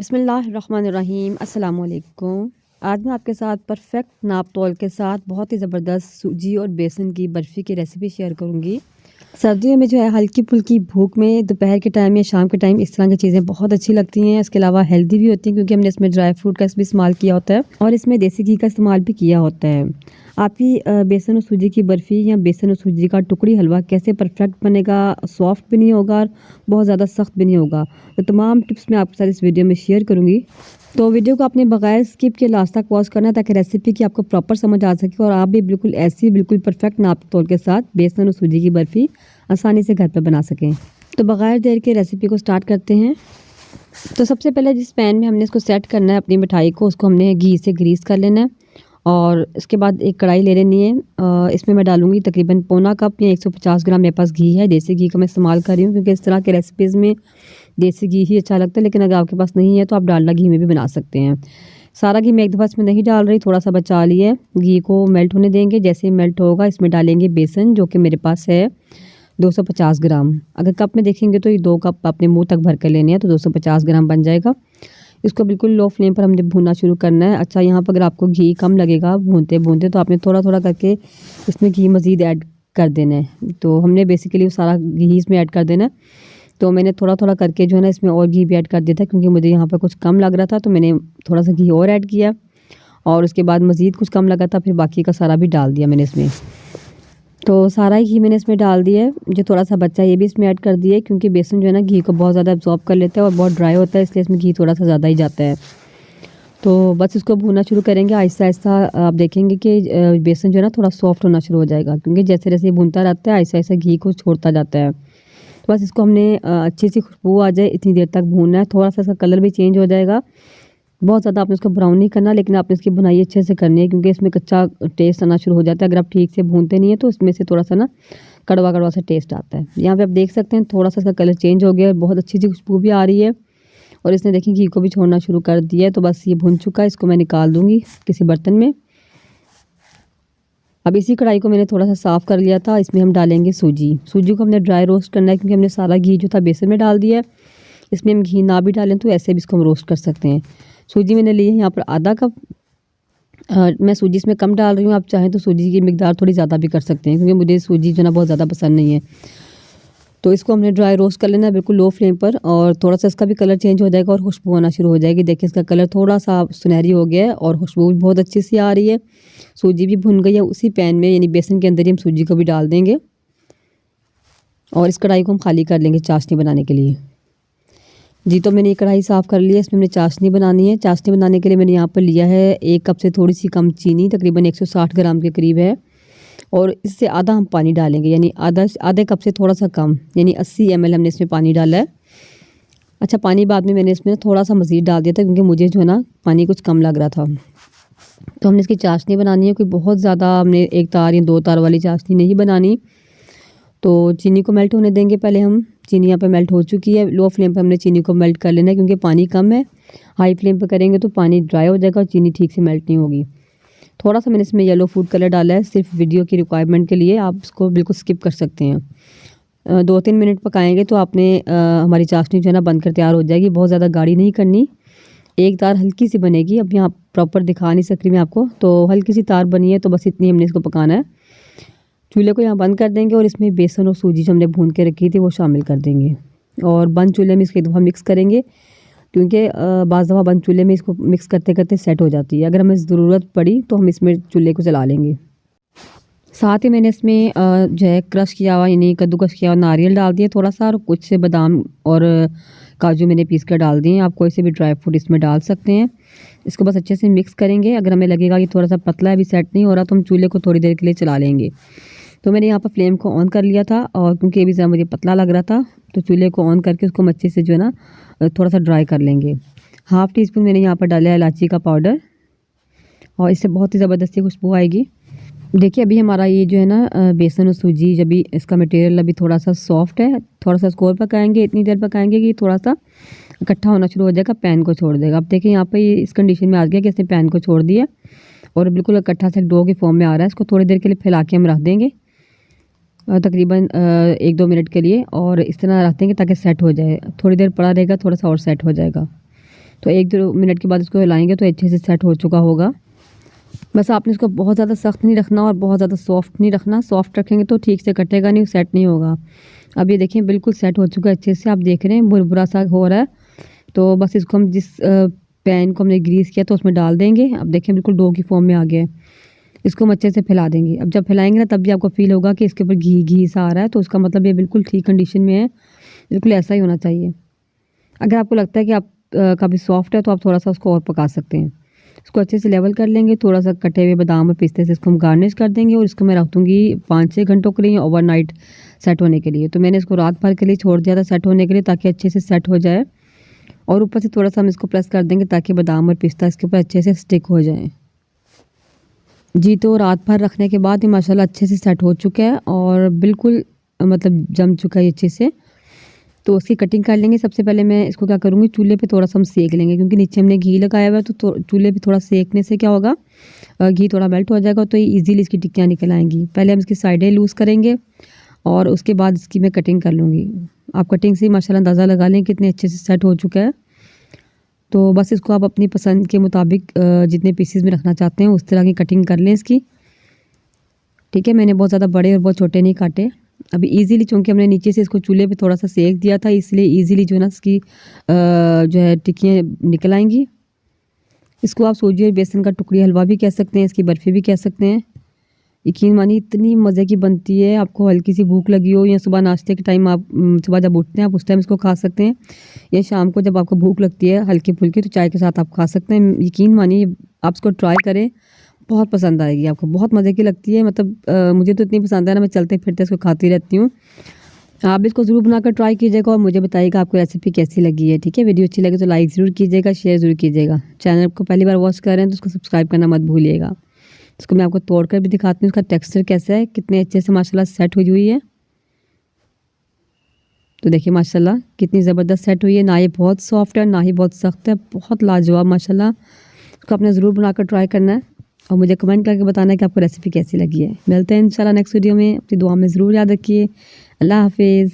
बिस्मिल्लाहिर्रहमानिर्रहीम अस्सलाम वालेकुम। आज मैं आपके साथ परफेक्ट नाप तोल के साथ बहुत ही ज़बरदस्त सूजी और बेसन की बर्फ़ी की रेसिपी शेयर करूँगी। सर्दियों में जो है हल्की फुल्की भूख में दोपहर के टाइम या शाम के टाइम इस तरह की चीज़ें बहुत अच्छी लगती हैं। इसके अलावा हेल्दी भी होती हैं क्योंकि हमने इसमें ड्राई फ्रूट का भी इस्तेमाल किया होता है और इसमें देसी घी का इस्तेमाल भी किया होता है। आपकी बेसन और सूजी की बर्फ़ी या बेसन और सूजी का टुकड़ी हलवा कैसे परफेक्ट बनेगा, सॉफ्ट भी नहीं होगा और बहुत ज़्यादा सख्त भी नहीं होगा, तो तमाम टिप्स मैं आपके साथ इस वीडियो में शेयर करूँगी। तो वीडियो को आपने बगैर स्किप के लास्ट तक वॉच करना है ताकि रेसिपी की आपको प्रॉपर समझ आ सके और आप भी बिल्कुल ऐसी बिल्कुल परफेक्ट नाप तोल के साथ बेसन और सूजी की बर्फ़ी आसानी से घर पर बना सकें। तो बगैर देर के रेसिपी को स्टार्ट करते हैं। तो सबसे पहले जिस पैन में हमने इसको सेट करना है अपनी मिठाई को, उसको हमने घी से ग्रीस कर लेना है और इसके बाद एक कढ़ाई ले लेनी है। इसमें मैं डालूँगी तकरीबन पौना कप या 150 ग्राम मेरे पास घी है। देसी घी का मैं इस्तेमाल कर रही हूँ क्योंकि इस तरह के रेसिपीज़ में देसी घी ही अच्छा लगता है, लेकिन अगर आपके पास नहीं है तो आप डालडा घी में भी बना सकते हैं। सारा घी मैं एक दफ़ा इसमें नहीं डाल रही, थोड़ा सा बचा लिया है। घी को मेल्ट होने देंगे। जैसे ही मेल्ट होगा इसमें डालेंगे बेसन, जो कि मेरे पास है 250 ग्राम। अगर कप में देखेंगे तो ये 2 कप अपने मुँह तक भर कर लेने हैं, तो 250 ग्राम बन जाएगा। इसको बिल्कुल लो फ्लेम पर हमने भूनना शुरू करना है। अच्छा, यहाँ पर अगर आपको घी कम लगेगा भूनते-भूनते तो आपने थोड़ा-थोड़ा करके इसमें घी मज़ीद ऐड कर देना है। तो हमने बेसिकली वो सारा घी इसमें ऐड कर देना है। तो मैंने थोड़ा-थोड़ा करके जो है ना इसमें और घी भी ऐड कर दिया था क्योंकि मुझे यहाँ पर कुछ कम लग रहा था, तो मैंने थोड़ा-सा घी और ऐड किया और उसके बाद मज़ीद कुछ कम लगा था, फिर बाकी का सारा भी डाल दिया मैंने इसमें। तो सारा ही घी मैंने इसमें डाल दिया है। जो थोड़ा-सा बचा है ये भी इसमें ऐड कर दिया है क्योंकि बेसन जो है ना घी को बहुत ज़्यादा अब्ज़ॉर्ब कर लेता है और बहुत ड्राई होता है, इसलिए इसमें घी थोड़ा-सा ज़्यादा ही जाता है। तो बस इसको भूनना शुरू करेंगे आहिस्ता-आहिस्ता। आप देखेंगे कि बेसन जो है ना थोड़ा सॉफ्ट होना शुरू हो जाएगा क्योंकि जैसे-जैसे ये भूनता रहता है आहिस्ता-आहिस्ता घी को छोड़ता जाता है। तो बस इसको हमने अच्छी सी खुशबू आ जाए इतनी देर तक भूनना है। थोड़ा-सा इसका कलर भी चेंज हो जाएगा। बहुत ज़्यादा आपने इसको ब्राउन नहीं करना, लेकिन आपने इसकी भुनाई अच्छे से करनी है क्योंकि इसमें कच्चा टेस्ट आना शुरू हो जाता है। अगर आप ठीक से भूनते नहीं हैं तो इसमें से थोड़ा-सा ना कड़वा-कड़वा सा टेस्ट आता है। यहाँ पे आप देख सकते हैं थोड़ा-सा इसका कलर चेंज हो गया है, बहुत अच्छी सी खुशबू भी आ रही है और इसने देखिए घी को भी छोड़ना शुरू कर दिया है। तो बस ये भुन चुका है, इसको मैं निकाल दूँगी किसी बर्तन में। अब इसी कढ़ाई को मैंने थोड़ा-सा साफ़ कर लिया था, इसमें हम डालेंगे सूजी। सूजी को हमने ड्राई रोस्ट करना है क्योंकि हमने सारा घी जो था बेसन में डाल दिया है। इसमें हम घी ना भी डालें तो ऐसे भी इसको हम रोस्ट कर सकते हैं। सूजी मैंने ली है यहाँ पर आधा कप। मैं सूजी इसमें कम डाल रही हूँ, आप चाहें तो सूजी की मिकदार थोड़ी ज़्यादा भी कर सकते हैं क्योंकि मुझे सूजी जो है ना बहुत ज़्यादा पसंद नहीं है। तो इसको हमने ड्राई रोस्ट कर लेना है बिल्कुल लो फ्लेम पर और थोड़ा-सा इसका भी कलर चेंज हो जाएगा और खुशबू आना शुरू हो जाएगी। देखिए इसका कलर थोड़ा-सा सुनहरी हो गया है और खुशबू भी बहुत अच्छी सी आ रही है। सूजी भी भुन गई है। उसी पैन में यानी बेसन के अंदर ही हम सूजी को भी डाल देंगे और इस कढ़ाई को हम खाली कर लेंगे चाशनी बनाने के लिए। जी, तो मैंने ये कढ़ाई साफ़ कर ली है, इसमें हमने चाशनी बनानी है। चाशनी बनाने के लिए मैंने यहाँ पर लिया है 1 कप से थोड़ी सी कम चीनी, तकरीबन 160 ग्राम के करीब है और इससे आधा हम पानी डालेंगे, यानी आधे कप से थोड़ा सा कम, यानी 80 ml हमने इसमें पानी डाला है। अच्छा, पानी बाद में मैंने इसमें थोड़ा सा मज़ीद डाल दिया था क्योंकि मुझे जो है ना पानी कुछ कम लग रहा था। तो हमने इसकी चाशनी बनानी है, कोई बहुत ज़्यादा हमने 1 तार या 2 तार वाली चाशनी नहीं बनानी। तो चीनी को मेल्ट होने देंगे पहले हम। चीनी यहाँ पे मेल्ट हो चुकी है। लो फ्लेम पे हमने चीनी को मेल्ट कर लेना है क्योंकि पानी कम है। हाई फ्लेम पे करेंगे तो पानी ड्राई हो जाएगा और चीनी ठीक से मेल्ट नहीं होगी। थोड़ा-सा मैंने इसमें येलो फूड कलर डाला है सिर्फ वीडियो की रिक्वायरमेंट के लिए, आप इसको बिल्कुल स्किप कर सकते हैं। 2-3 मिनट पकाएँगे तो आपने हमारी चाशनी जो है ना बनकर तैयार हो जाएगी। बहुत ज़्यादा गाढ़ी नहीं करनी, एक तार हल्की सी बनेगी। अब यहाँ प्रॉपर दिखा नहीं सक रही मैं आपको, तो हल्की सी तार बनी है, तो बस इतनी हमने इसको पकाना है। चूल्हे को यहाँ बंद कर देंगे और इसमें बेसन और सूजी जो हमने भून के रखी थी वो शामिल कर देंगे और बंद चूल्हे में इसको एक दफ़ा मिक्स करेंगे क्योंकि बाज़ दफ़ा बंद चूल्हे में इसको मिक्स करते-करते सेट हो जाती है। अगर हमें ज़रूरत पड़ी तो हम इसमें चूल्हे को चला लेंगे। साथ ही मैंने इसमें जो है क्रश किया हुआ यानी कद्दूकस किया हुआ नारियल डाल दिया थोड़ा-सा और कुछ से बादाम और काजू मैंने पीस कर डाल दिए हैं। आप कोई से भी ड्राई फ्रूट इसमें डाल सकते हैं। इसको बस अच्छे से मिक्स करेंगे। अगर हमें लगेगा कि थोड़ा-सा पतला है, अभी सेट नहीं हो रहा, तो हम चूल्हे को थोड़ी देर के लिए चला लेंगे। तो मैंने यहाँ पर फ्लेम को ऑन कर लिया था और क्योंकि अभी ज़रा मुझे पतला लग रहा था, तो चूल्हे को ऑन करके उसको अच्छे से जो है ना थोड़ा-सा ड्राई कर लेंगे। हाफ़ टी स्पून मैंने यहाँ पर डाला है इलायची का पाउडर और इससे बहुत ही ज़बरदस्ती खुशबू आएगी। देखिए अभी हमारा ये जो है ना बेसन और सूजी जब भी इसका मटेरियल अभी थोड़ा-सा सॉफ्ट है, थोड़ा-सा इसको और पकाएँगे, इतनी देर पकाएँगे कि थोड़ा-सा इकट्ठा होना शुरू हो जाएगा, पैन को छोड़ देगा। अब देखिए यहाँ पे ये इस कंडीशन में आ गया कि इसने पैन को छोड़ दिया और बिल्कुल इकट्ठा सा डो के फॉर्म में आ रहा है। इसको थोड़ी देर के लिए फैला के हम रख देंगे तकरीबन 1-2 मिनट के लिए और इस तरह रख देंगे ताकि सेट हो जाए। थोड़ी देर पड़ा रहेगा, थोड़ा-सा और सेट हो जाएगा। तो 1-2 मिनट के बाद इसको हिलाएंगे तो अच्छे से सेट हो चुका होगा। बस आपने इसको बहुत ज़्यादा सख्त नहीं रखना और बहुत ज़्यादा सॉफ्ट नहीं रखना। सॉफ्ट रखेंगे तो ठीक से कटेगा नहीं, सेट नहीं होगा। अब ये देखें बिल्कुल सेट हो चुका है अच्छे से, आप देख रहे हैं बुरबुरा सा हो रहा है। तो बस इसको हम जिस पैन को हमने ग्रीस किया तो उसमें डाल देंगे। अब देखें बिल्कुल डो की फॉर्म में आ गया है। इसको हम अच्छे से फैला देंगे। अब जब फैलाएंगे ना तब भी आपको फ़ील होगा कि इसके ऊपर घी घी सा आ रहा है, तो उसका मतलब ये बिल्कुल ठीक कंडीशन में है। बिल्कुल ऐसा ही होना चाहिए। अगर आपको लगता है कि आप काफ़ी सॉफ्ट है तो आप थोड़ा-सा उसको और पका सकते हैं। इसको अच्छे से लेवल कर लेंगे, थोड़ा-सा कटे हुए बादाम और पिस्ते से इसको हम गार्निश कर देंगे और इसको मैं रख दूँगी 5-6 घंटों के लिए ओवरनाइट सेट होने के लिए। तो मैंने इसको रात भर के लिए छोड़ दिया था सेट होने के लिए, ताकि अच्छे से सेट हो जाए। और ऊपर से थोड़ा-सा हम इसको प्रेस कर देंगे ताकि बादाम और पिस्ता इसके ऊपर अच्छे से स्टिक हो जाएँ। जी, तो रात भर रखने के बाद ये माशाल्लाह अच्छे से सेट हो चुका है और बिल्कुल मतलब जम चुका है ये अच्छे से। तो उसकी कटिंग कर लेंगे। सबसे पहले मैं इसको क्या करूँगी, चूल्हे पे थोड़ा-सा हम सेक लेंगे, क्योंकि नीचे हमने घी लगाया हुआ है। तो चूल्हे पे थोड़ा सेकने से क्या होगा, घी थोड़ा मेल्ट हो जाएगा तो ये ईज़िली इसकी टिक्कियाँ निकल आएँगी। पहले हम इसकी साइडें लूज़ करेंगे और उसके बाद इसकी मैं कटिंग कर लूँगी। आप कटिंग से ही माशाल्लाह अंदाज़ा लगा लें कितने अच्छे से सेट हो चुका है। तो बस इसको आप अपनी पसंद के मुताबिक जितने पीसेस में रखना चाहते हैं उस तरह की कटिंग कर लें इसकी। ठीक है, मैंने बहुत ज़्यादा बड़े और बहुत छोटे नहीं काटे। अभी ईज़िली चूँकि हमने नीचे से इसको चूल्हे पे थोड़ा-सा सेक दिया था, इसलिए ईज़िली जो है ना इसकी जो है टिक्कियाँ निकल आएँगी। इसको आप सूजी और बेसन का टुकड़ी हलवा भी कह सकते हैं, इसकी बर्फ़ी भी कह सकते हैं। यकीन मानिए इतनी मज़े की बनती है, आपको हल्की सी भूख लगी हो या सुबह नाश्ते के टाइम आप सुबह जब उठते हैं आप उस टाइम इसको खा सकते हैं, या शाम को जब आपको भूख लगती है हल्की-फुल्की तो चाय के साथ आप खा सकते हैं। यकीन मानिए आप इसको ट्राई करें, बहुत पसंद आएगी आपको, बहुत मज़े की लगती है। मतलब मुझे तो इतनी पसंद है ना, मैं चलते-फिरते इसको खाती रहती हूँ। आप इसको ज़रूर बनाकर ट्राई कीजिएगा और मुझे बताइएगा आपको रेसिपी कैसी लगी है। ठीक है, वीडियो अच्छी लगे तो लाइक ज़रूर कीजिएगा, शेयर ज़रूर कीजिएगा। चैनल को पहली बार वॉच कर रहे हैं तो उसको सब्सक्राइब करना मत भूलिएगा। इसको मैं आपको तोड़ कर भी दिखाती हूँ, उसका टेक्सचर कैसा है, कितने अच्छे से माशाल्लाह सेट हुई हुई है। तो देखिए माशाल्लाह कितनी ज़बरदस्त सेट हुई है, ना ये बहुत सॉफ्ट है ना ही बहुत सख्त है, बहुत लाजवाब माशाल्लाह। इसको आपने ज़रूर बनाकर ट्राई करना है और मुझे कमेंट करके बताना है कि आपको रेसिपी कैसी लगी है। मिलते हैं इंशाल्लाह नेक्स्ट वीडियो में। अपनी दुआ में ज़रूर याद रखिए। अल्लाह हाफ़िज़।